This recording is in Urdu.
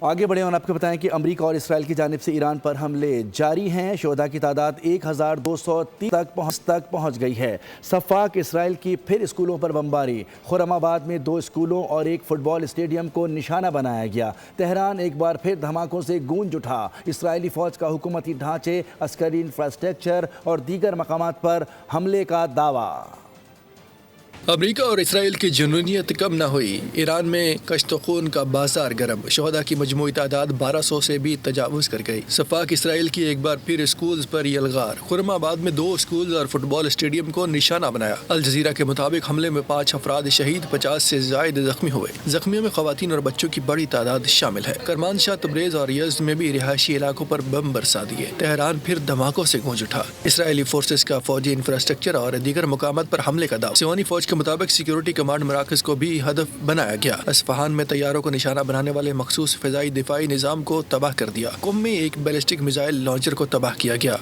آگے بڑھیں اور آپ کو بتائیں کہ امریکہ اور اسرائیل کی جانب سے ایران پر حملے جاری ہیں۔ شہداء کی تعداد 1230 تک پہنچ گئی ہے۔ صفاق اسرائیل کی پھر اسکولوں پر بمباری۔ خرم آباد میں 2 اسکولوں اور ایک فٹ بال اسٹیڈیم کو نشانہ بنایا گیا۔ تہران ایک بار پھر دھماکوں سے گونج اٹھا۔ اسرائیلی فوج کا حکومتی ڈھانچے، عسکری انفراسٹرکچر اور دیگر مقامات پر حملے کا دعویٰ۔ امریکہ اور اسرائیل کی جنونیت کم نہ ہوئی۔ ایران میں کشت و خون کا بازار گرم۔ شہداء کی مجموعی تعداد 1200 سے بھی تجاوز کر گئی۔ صفاق اسرائیل کی ایک بار پھر اسکولز پر یلغار۔ خرم آباد میں 2 اسکولز اور فٹ بال اسٹیڈیم کو نشانہ بنایا۔ الجزیرہ کے مطابق حملے میں 5 افراد شہید، 50 سے زائد زخمی ہوئے۔ زخمیوں میں خواتین اور بچوں کی بڑی تعداد شامل ہے۔ کرمانشاہ، تبریز اور یزد میں بھی رہائشی علاقوں پر بم برسا دیے۔ تہران پھر دھماکوں سے گونج اٹھا۔ اسرائیلی فورسز کا فوجی انفراسٹرکچر اور دیگر مقامات پر حملے کا دعویٰ۔ سیونی فوج کے مطابق سیکیورٹی کمانڈ مراکز کو بھی ہدف بنایا گیا۔ اصفہان میں طیاروں کو نشانہ بنانے والے مخصوص فضائی دفاعی نظام کو تباہ کر دیا۔ قم میں ایک بیلسٹک میزائل لانچر کو تباہ کیا گیا۔